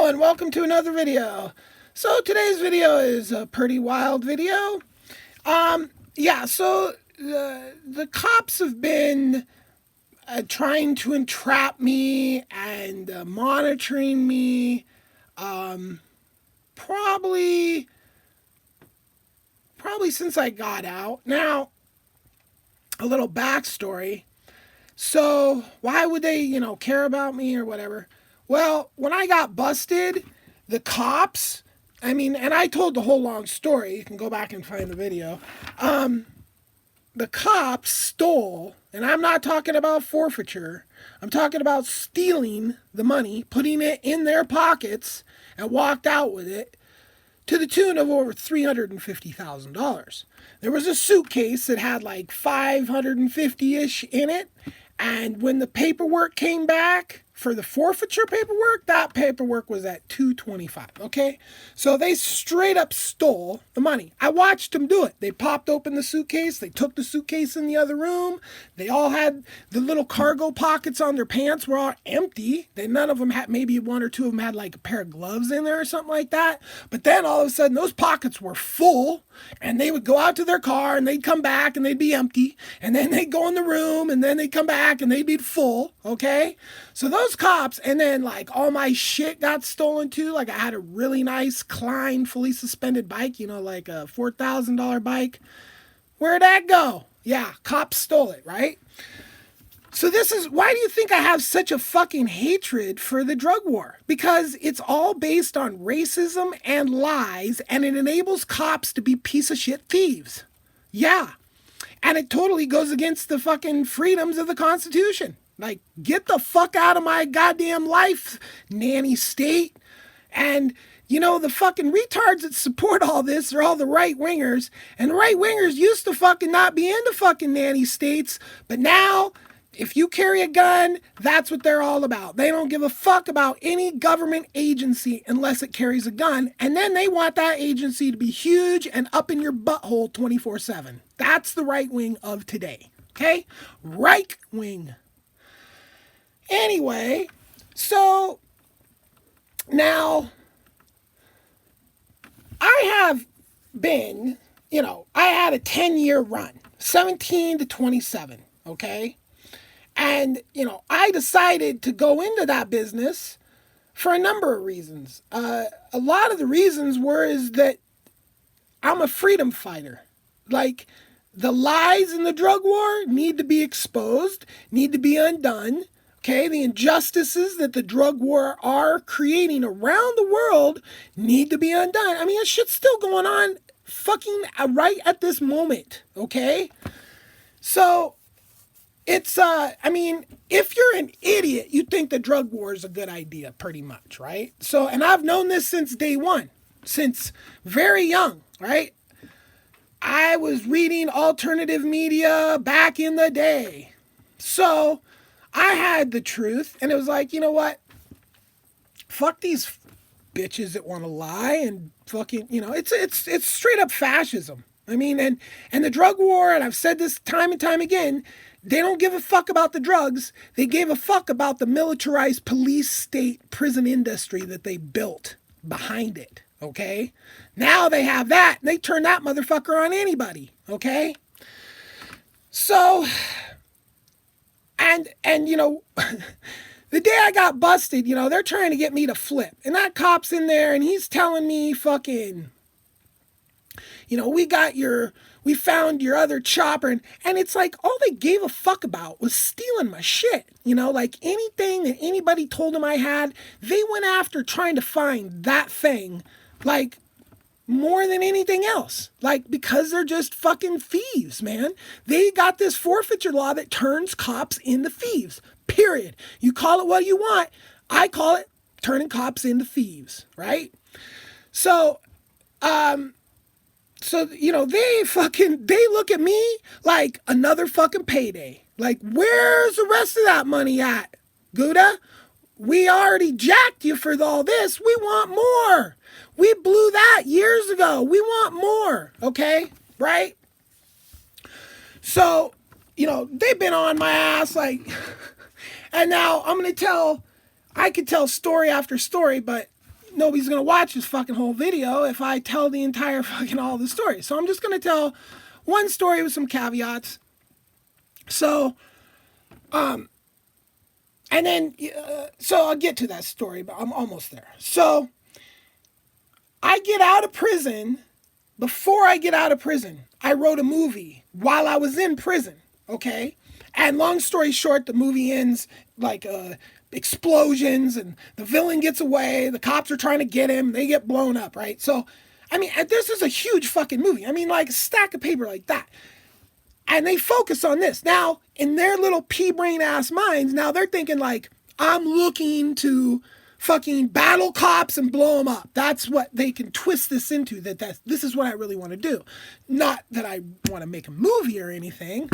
Hello and welcome to another video. So today's video is a pretty wild video. So the cops have been trying to entrap me and monitoring me probably since I got out. Now, a little backstory. So why would they, care about me or whatever? Well, when I got busted, the cops, and I told the whole long story. You can go back and find the video. The cops stole, and I'm not talking about forfeiture. I'm talking about stealing the money, putting it in their pockets, and walked out with it to the tune of over $350,000. There was a suitcase that had like 550-ish in it. And when the paperwork came back for the forfeiture paperwork, that paperwork was at $225. Okay, so they straight up stole the money. I watched them do it. They popped open the suitcase. They took the suitcase in the other room. They all had the little cargo pockets on their pants were all empty. None of them had, maybe one or two of them had like a pair of gloves in there or something like that. But then all of a sudden those pockets were full, and they would go out to their car and they'd come back and they'd be empty. And then they'd go in the room and then they'd come back and they'd be full. Okay, so those cops, and then like all my shit got stolen too. Like I had a really nice Klein fully suspended bike, like a $4,000 bike. Where'd that go? Yeah, cops stole it, right? So why do you think I have such a fucking hatred for the drug war? Because it's all based on racism and lies, and it enables cops to be piece of shit thieves. Yeah. And it totally goes against the fucking freedoms of the Constitution. Like, get the fuck out of my goddamn life, nanny state. And, the fucking retards that support all this are all the right-wingers. And the right-wingers used to fucking not be into fucking nanny states. But now, if you carry a gun, that's what they're all about. They don't give a fuck about any government agency unless it carries a gun. And then they want that agency to be huge and up in your butthole 24/7. That's the right wing of today. Okay? Right wing. Anyway, so now I have been, I had a 10-year run, 17 to 27, okay? And, I decided to go into that business for a number of reasons. A lot of the reasons is that I'm a freedom fighter. Like, the lies in the drug war need to be exposed, need to be undone. Okay, the injustices that the drug war are creating around the world need to be undone. That shit's still going on fucking right at this moment, okay? So, it's, if you're an idiot, you think the drug war is a good idea, pretty much, right? So, and I've known this since day one, since very young, right? I was reading alternative media back in the day. So, I had the truth, and it was like, you know what? Fuck these bitches that want to lie and fucking, it's straight up fascism. And the drug war, and I've said this time and time again, they don't give a fuck about the drugs. They gave a fuck about the militarized police state prison industry that they built behind it, okay? Now they have that, and they turn that motherfucker on anybody, okay? So, and the day I got busted, they're trying to get me to flip. And that cop's in there, and he's telling me fucking, we found your other chopper. And it's like, all they gave a fuck about was stealing my shit. Like anything that anybody told them I had, they went after trying to find that thing, like, more than anything else. Like, because they're just fucking thieves, man. They got this forfeiture law that turns cops into thieves, period. You call it what you want. I call it turning cops into thieves, right? So, they look at me like another fucking payday. Like, where's the rest of that money at, Gouda? We already jacked you for all this. We want more. We blew that years ago. We want more. Okay? Right? So, they've been on my ass like, and now I'm going to I could tell story after story, but nobody's going to watch this fucking whole video if I tell the entire fucking all the story. So I'm just going to tell one story with some caveats. So, and then, so I'll get to that story, but I'm almost there. So I get out of prison. Before I get out of prison, I wrote a movie while I was in prison. Okay. And long story short, the movie ends like, explosions and the villain gets away. The cops are trying to get him. They get blown up. Right. So, I mean, this is a huge fucking movie. I mean, like a stack of paper like that. And they focus on this. Now, in their little pea-brain ass minds, now they're thinking like, I'm looking to fucking battle cops and blow them up. That's what they can twist this into, this is what I really want to do. Not that I want to make a movie or anything.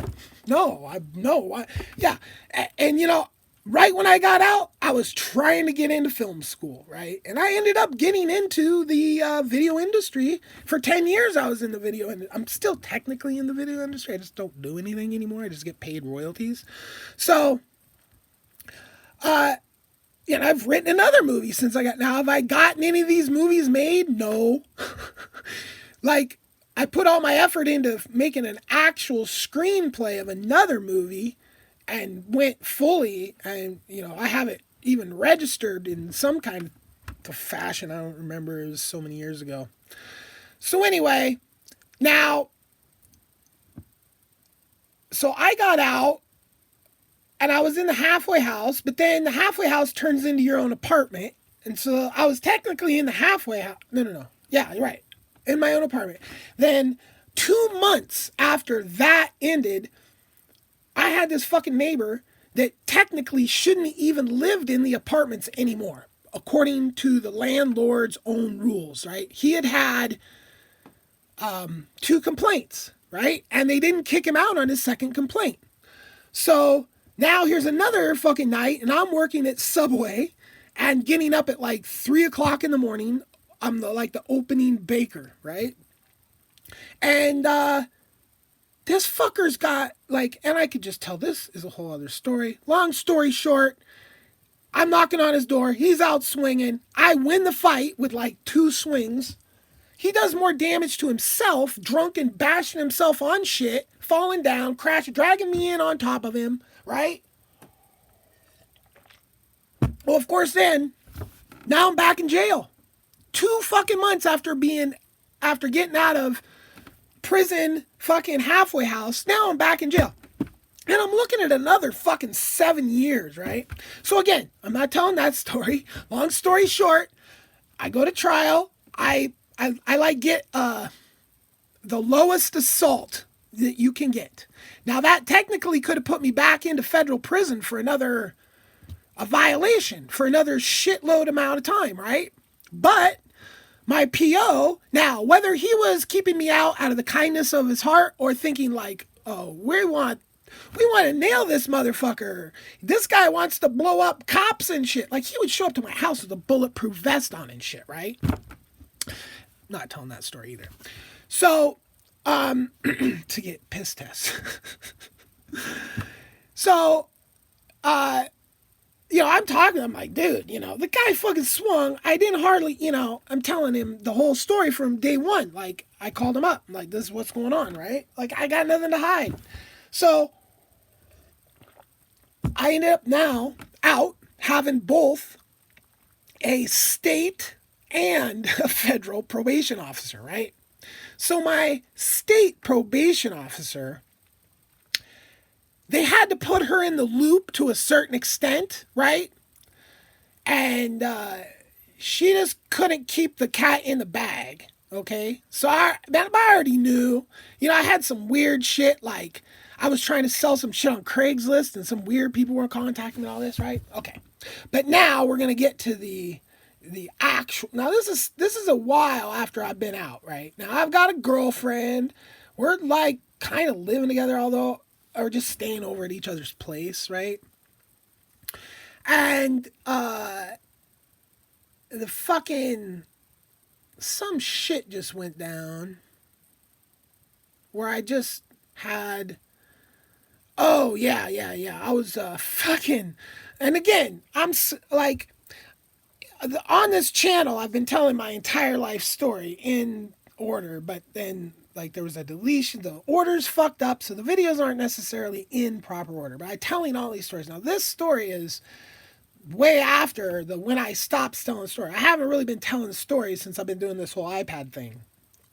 Yeah. And you know, right when I got out, I was trying to get into film school, right? And I ended up getting into the video industry. For 10 years, I was in the video, and I'm still technically in the video industry. I just don't do anything anymore. I just get paid royalties. So, and I've written another movie since I got. Now, have I gotten any of these movies made? No. Like, I put all my effort into making an actual screenplay of another movie and went fully, and you know, I have it even registered in some kind of fashion. I don't remember, it was so many years ago. So anyway, now, so I got out and I was in the halfway house, but then the halfway house turns into your own apartment. And so I was technically in the halfway house. No. Yeah, you're right. In my own apartment. Then 2 months after that ended, I had this fucking neighbor that technically shouldn't even lived in the apartments anymore, according to the landlord's own rules, right? He had 2 complaints, right? And they didn't kick him out on his second complaint. So now here's another fucking night, and I'm working at Subway and getting up at like 3 o'clock in the morning. I'm the opening baker, right? And this fucker's got like, and I could just tell this is a whole other story. Long story short, I'm knocking on his door. He's out swinging. I win the fight with like 2 swings. He does more damage to himself, drunk and bashing himself on shit, falling down, crashing, dragging me in on top of him, right? Well, of course, then, now I'm back in jail. 2 fucking months after getting out of prison fucking halfway house, now I'm back in jail. And I'm looking at another fucking 7 years, right? So again, I'm not telling that story. Long story short, I go to trial. I like get the lowest assault that you can get. Now that technically could have put me back into federal prison for a violation for another shitload amount of time, right? But my PO, now whether he was keeping me out of the kindness of his heart or thinking like, oh, we want to nail this motherfucker. This guy wants to blow up cops and shit. Like he would show up to my house with a bulletproof vest on and shit, right? Not telling that story either. So, to get piss tests. So, you know, I'm talking, I'm like, dude, you know, the guy fucking swung. I didn't hardly, you know, I'm telling him the whole story from day one. Like, I called him up. I'm like, this is what's going on, right? Like, I got nothing to hide. So, I ended up now out having both a state and a federal probation officer, right? So my state probation officer, they had to put her in the loop to a certain extent, right? And she just couldn't keep the cat in the bag, okay? So I already knew, you know, I had some weird shit, like I was trying to sell some shit on Craigslist and some weird people were contacting me and all this, right? Okay. But now we're going to get to the actual, now this is a while after I've been out, right? Now I've got a girlfriend. We're like kind of living together, although, or just staying over at each other's place, right? And the fucking, some shit just went down where I just had, oh yeah. I was fucking, and again, I'm like, on this channel, I've been telling my entire life story in order, but then like there was a deletion, the order's fucked up, so the videos aren't necessarily in proper order. But I'm telling all these stories now. This story is way after the when I stopped telling the story. I haven't really been telling stories since I've been doing this whole iPad thing.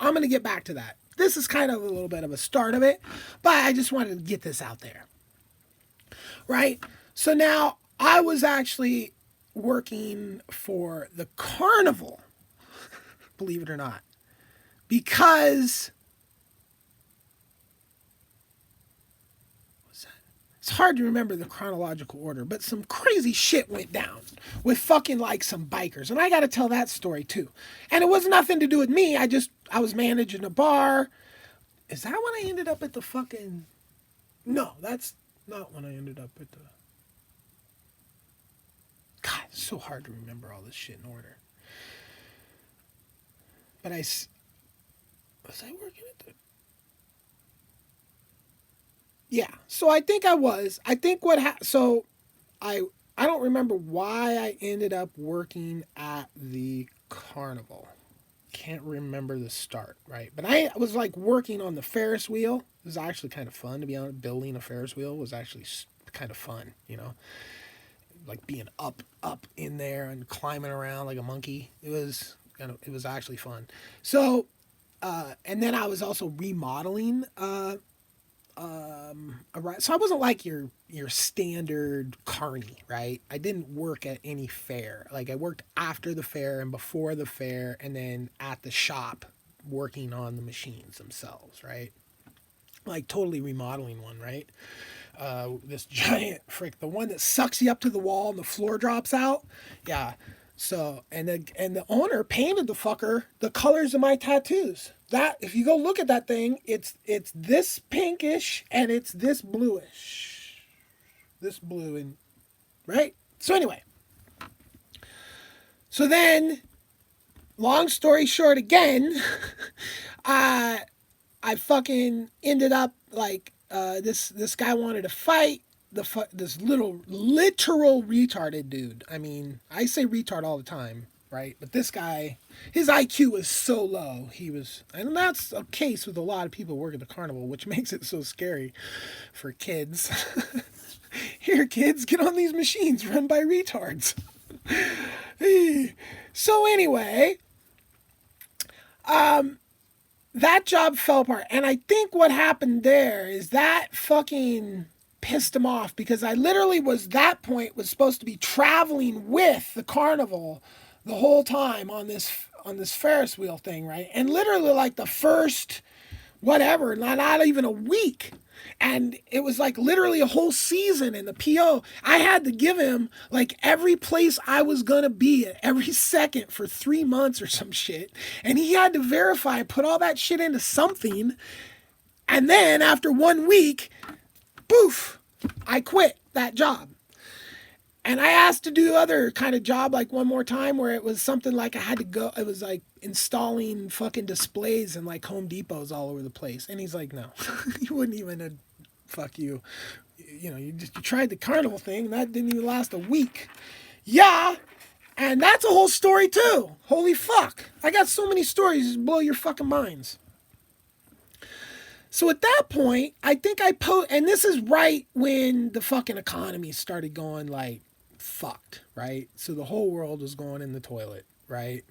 I'm gonna get back to that. This is kind of a little bit of a start of it, but I just wanted to get this out there. Right? So now I was actually working for the carnival, believe it or not, because it's hard to remember the chronological order, but some crazy shit went down with fucking like some bikers. And I got to tell that story too. And it was nothing to do with me. I was managing a bar. Is that when I ended up at the fucking... No, that's not when I ended up at the... God, it's so hard to remember all this shit in order. But was I working at the... Yeah, so I think I was. I think so I don't remember why I ended up working at the carnival. Can't remember the start, right? But I was like working on the Ferris wheel. It was actually kind of fun, to be honest. Building a Ferris wheel was actually kind of fun, you know? Like being up in there and climbing around like a monkey. It was actually fun. So, and then I was also remodeling so I wasn't like your standard carny, right? I didn't work at any fair. Like I worked after the fair and before the fair, and then at the shop working on the machines themselves, right? Like totally remodeling one, right? This giant the one that sucks you up to the wall and the floor drops out. Yeah. So and the owner painted the fucker the colors of my tattoos. That if you go look at that thing, it's this pinkish and it's this bluish, this blue and right. So anyway, so then, long story short, again, I fucking ended up like this guy wanted to fight this literal retarded dude. I mean, I say retard all the time, right? But this guy, his IQ was so low. And that's a case with a lot of people who work at the carnival, which makes it so scary for kids. Here, kids, get on these machines run by retards. So anyway, that job fell apart. And I think what happened there is that fucking pissed him off, because I literally was supposed to be traveling with the carnival the whole time on this Ferris wheel thing, right? And literally like the first whatever, not even a week. And it was like literally a whole season in the PO. I had to give him like every place I was going to be at every second for 3 months or some shit. And he had to verify, put all that shit into something. And then after 1 week, poof, I quit that job. And I asked to do other kind of job like one more time where it was something like I had to go. It was like installing fucking displays in like Home Depots all over the place. And he's like, no, you wouldn't even fuck you. You know, you tried the carnival thing. That didn't even last a week. Yeah. And that's a whole story too. Holy fuck. I got so many stories that blow your fucking minds. So at that point, I think and this is right when the fucking economy started going like fucked, right? So the whole world was going in the toilet, right?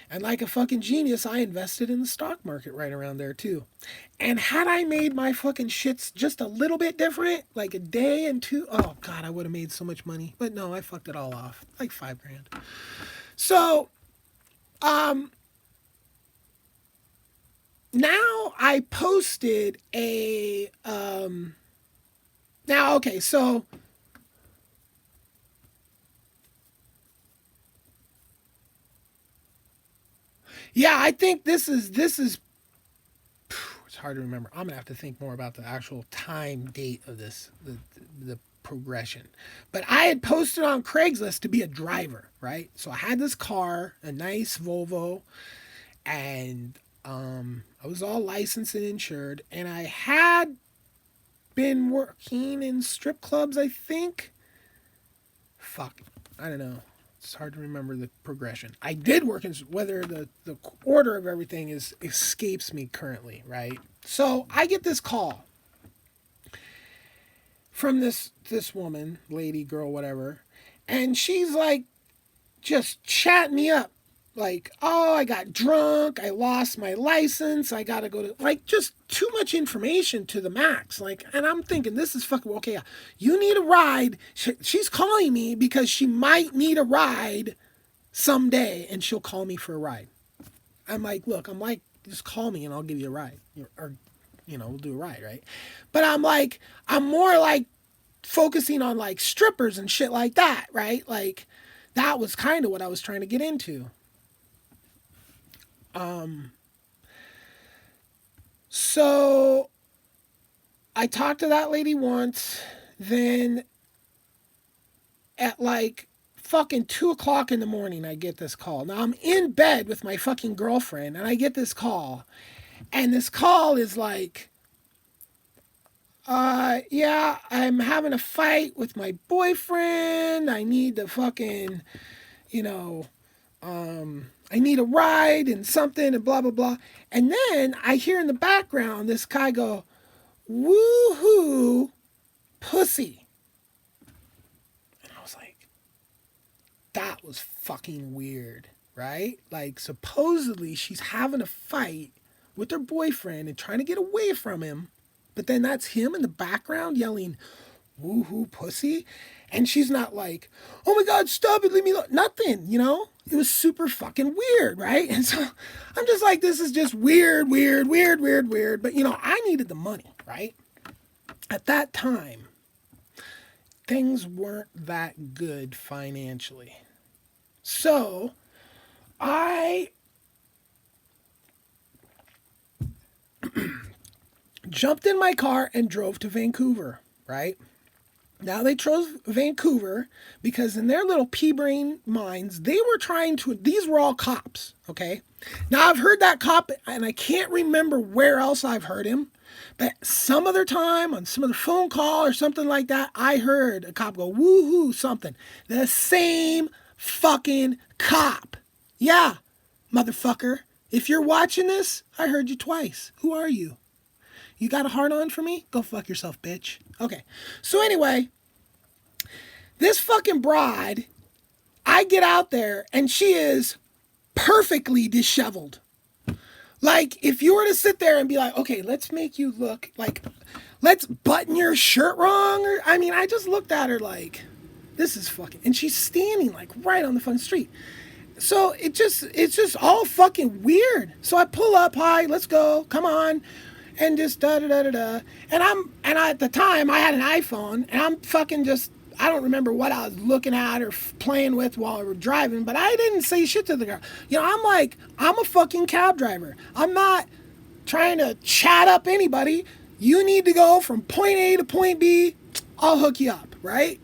And like a fucking genius, I invested in the stock market right around there too. And had I made my fucking shits just a little bit different, like a day and two, oh God, I would have made so much money. But no, I fucked it all off, like $5,000. So, now I posted a, now, okay, so, yeah, I think this is, it's hard to remember. I'm gonna have to think more about the actual time date of this, the progression. But I had posted on Craigslist to be a driver, right? So I had this car, a nice Volvo, and I was all licensed and insured, and I had been working in strip clubs, I think. Fuck, I don't know. It's hard to remember the progression. I did work in whether the order of everything escapes me currently, right? So I get this call from this woman, lady, girl, whatever, and she's like just chatting me up. Like, oh, I got drunk, I lost my license, I gotta go to, like, just too much information to the max. Like, and I'm thinking, this is fucking, okay, you need a ride. She's calling me because she might need a ride someday, and she'll call me for a ride. I'm like, just call me and I'll give you a ride. Or, we'll do a ride, right? But I'm more like focusing on like strippers and shit like that, right? Like, that was kind of what I was trying to get into. So I talked to that lady once, then at like fucking 2:00 in the morning, I get this call. Now I'm in bed with my fucking girlfriend and I get this call, and this call is like, yeah, I'm having a fight with my boyfriend. I need to fucking, I need a ride and something and blah, blah, blah. And then I hear in the background this guy go, woohoo, pussy. And I was like, that was fucking weird, right? Like, supposedly she's having a fight with her boyfriend and trying to get away from him. But then that's him in the background yelling, woohoo, pussy. And she's not like, oh my God, stop it, leave me alone. Nothing, It was super fucking weird, right? And so I'm just like, this is just weird. But, I needed the money, right? At that time, things weren't that good financially. So I jumped in my car and drove to Vancouver, right? Now they chose Vancouver because in their little pea-brain minds, they were these were all cops, okay? Now I've heard that cop, and I can't remember where else I've heard him, but some other time on some other phone call or something like that, I heard a cop go, woohoo, something. The same fucking cop. Yeah, motherfucker. If you're watching this, I heard you twice. Who are you? You got a hard on for me? Go fuck yourself, bitch. Okay. So anyway, this fucking broad, I get out there and she is perfectly disheveled. Like, if you were to sit there and be like, okay, let's make you look like, let's button your shirt wrong. I just looked at her like, this is fucking, and she's standing like right on the fucking street. So it's just all fucking weird. So I pull up, hi, let's go, come on. And just da-da-da-da-da. And at the time, I had an iPhone, and I'm fucking just, I don't remember what I was looking at or playing with while we were driving, but I didn't say shit to the girl. I'm like, I'm a fucking cab driver. I'm not trying to chat up anybody. You need to go from point A to point B. I'll hook you up, right?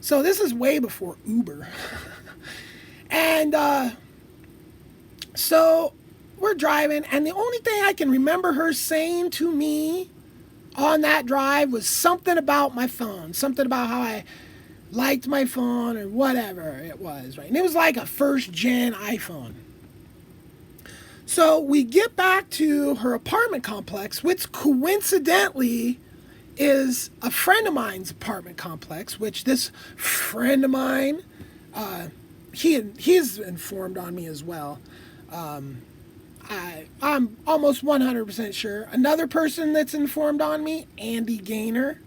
So this is way before Uber. And so we're driving, and the only thing I can remember her saying to me on that drive was something about my phone, something about how I liked my phone or whatever it was, right? And it was like a first gen iPhone. So we get back to her apartment complex, which coincidentally is a friend of mine's apartment complex, which this friend of mine, he's informed on me as well. I'm almost 100% sure. Another person that's informed on me, Andy Gaynor,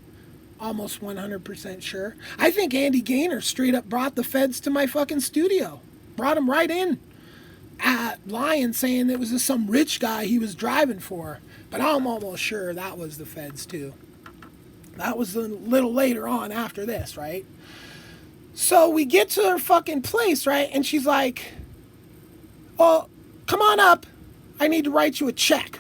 almost 100% sure. I think Andy Gaynor straight up brought the feds to my fucking studio. Brought him right in. Lying, saying it was just some rich guy he was driving for. But I'm almost sure that was the feds too. That was a little later on after this, right? So we get to her fucking place, right? And she's like, oh, come on up. I need to write you a check.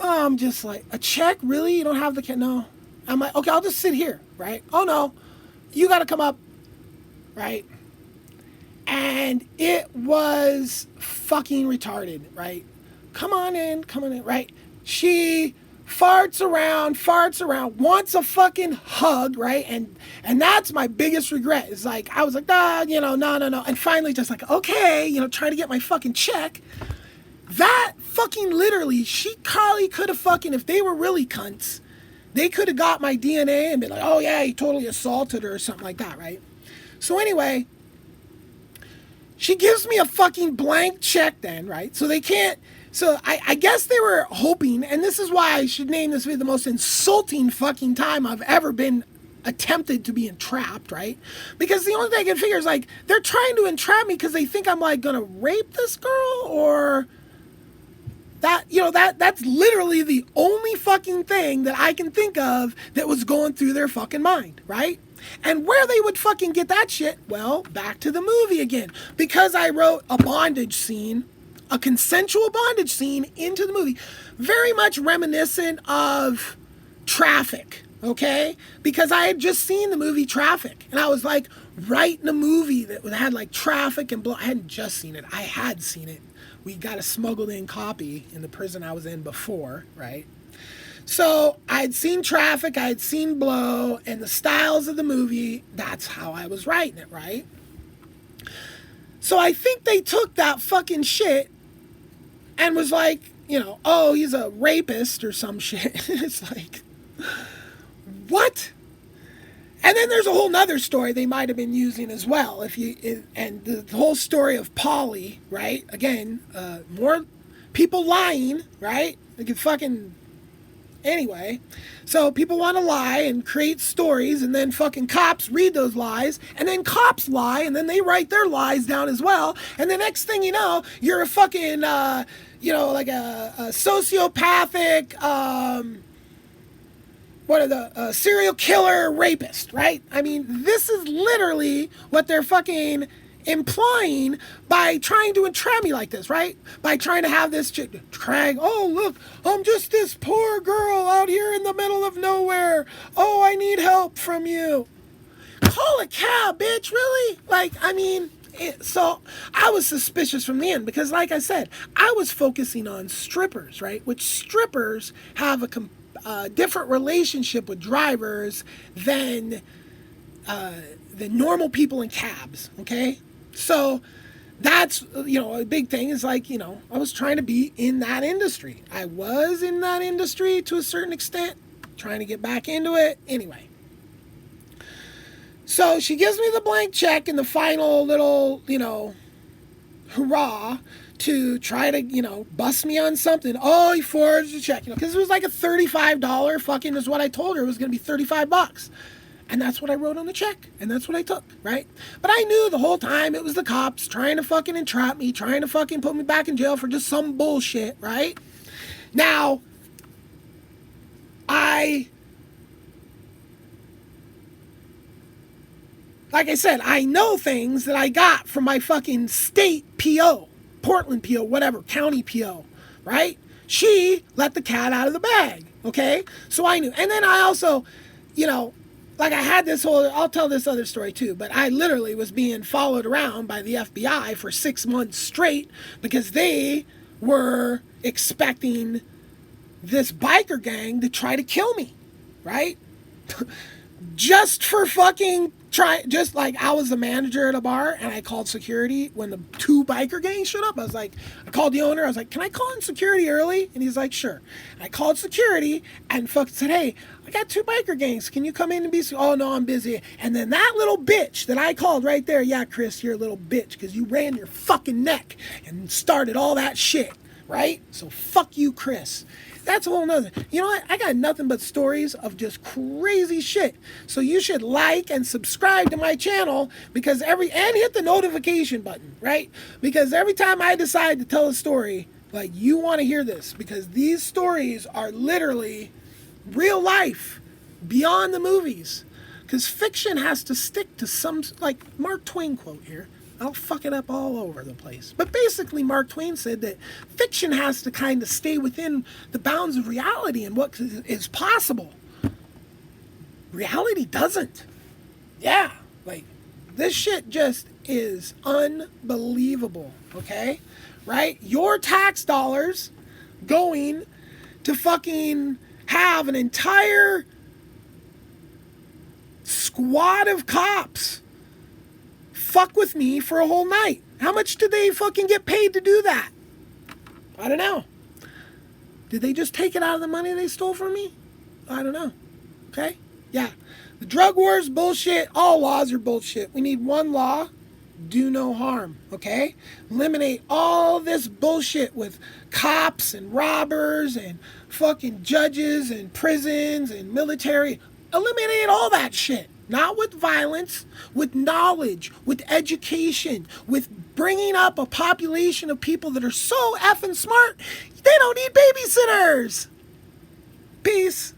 I'm just like, a check? Really? You don't have the no. I'm like, okay, I'll just sit here, right? Oh no, you got to come up, right? And it was fucking retarded, right? Come on in, right? She farts around, wants a fucking hug, right? And that's my biggest regret. It's like, I was like, no. And finally just like, okay, trying to get my fucking check. That fucking literally, she probably could have fucking, if they were really cunts, they could have got my DNA and been like, oh yeah, he totally assaulted her or something like that, right? So anyway, she gives me a fucking blank check then, right? So they can't, so I guess they were hoping, and this is why I should name this video the most insulting fucking time I've ever been attempted to be entrapped, right? Because the only thing I can figure is like, they're trying to entrap me because they think I'm like gonna rape this girl, or that's literally the only fucking thing that I can think of that was going through their fucking mind, right? And where they would fucking get that shit, well, back to the movie again. Because I wrote a bondage scene, a consensual bondage scene into the movie, very much reminiscent of Traffic, okay? Because I had just seen the movie Traffic, and I was like writing a movie that had like traffic and blood. I hadn't just seen it, I had seen it. We got a smuggled in copy in the prison I was in before, right? So I'd seen Traffic, I'd seen Blow, and the styles of the movie, that's how I was writing it, right? So I think they took that fucking shit and was like, oh, he's a rapist or some shit. It's like, what? And then there's a whole nother story they might have been using as well. And the whole story of Polly, right? Again, more people lying, right? They could fucking... Anyway, so people want to lie and create stories, and then fucking cops read those lies, and then cops lie, and then they write their lies down as well, and the next thing you know, you're a fucking, like a sociopathic, serial killer rapist, right? I mean, this is literally what they're fucking implying by trying to entrap me like this, right? By trying to have this chick drag, oh look, I'm just this poor girl out here in the middle of nowhere. Oh, I need help from you. Call a cab, bitch, really? Like, I mean, so I was suspicious from the end because, like I said, I was focusing on strippers, right? Which strippers have a different relationship with drivers than the normal people in cabs, okay? So that's, a big thing is like, I was trying to be in that industry. I was in that industry to a certain extent, trying to get back into it. Anyway. So she gives me the blank check in the final little, hurrah to try to, bust me on something. Oh, he forged the check, because it was like a $35 fucking is what I told her. It was going to be $35. And that's what I wrote on the check. And that's what I took, right? But I knew the whole time it was the cops trying to fucking entrap me, trying to fucking put me back in jail for just some bullshit, right? Now, like I said, I know things that I got from my fucking state PO, Portland PO, whatever, county PO, right? She let the cat out of the bag, okay? So I knew. And then I also, like I had this whole, I'll tell this other story too, but I literally was being followed around by the FBI for 6 months straight because they were expecting this biker gang to try to kill me, right? Just for fucking just like I was the manager at a bar and I called security when the 2 biker gangs showed up. I called the owner. I was like, can I call in security early? And he's like, sure. And I called security and fucking said, hey, I got 2 biker gangs. Can you come in and be, oh no, I'm busy. And then that little bitch that I called right there, yeah, Chris, you're a little bitch because you ran your fucking neck and started all that shit, right? So fuck you, Chris. That's a whole nother. You know what? I got nothing but stories of just crazy shit. So you should like and subscribe to my channel because and hit the notification button, right? Because every time I decide to tell a story, like you want to hear this because these stories are literally real life beyond the movies. Because fiction has to stick to some, like Mark Twain quote here. I'll fuck it up all over the place. But basically, Mark Twain said that fiction has to kind of stay within the bounds of reality and what is possible. Reality doesn't. Yeah, like, this shit just is unbelievable, okay? Right? Your tax dollars going to fucking have an entire squad of cops fuck with me for a whole night. How much did they fucking get paid to do that? I don't know. Did they just take it out of the money they stole from me? I don't know. Okay? Yeah. The drug war is bullshit. All laws are bullshit. We need one law. Do no harm. Okay? Eliminate all this bullshit with cops and robbers and fucking judges and prisons and military. Eliminate all that shit. Not with violence, with knowledge, with education, with bringing up a population of people that are so effing smart, they don't need babysitters. Peace.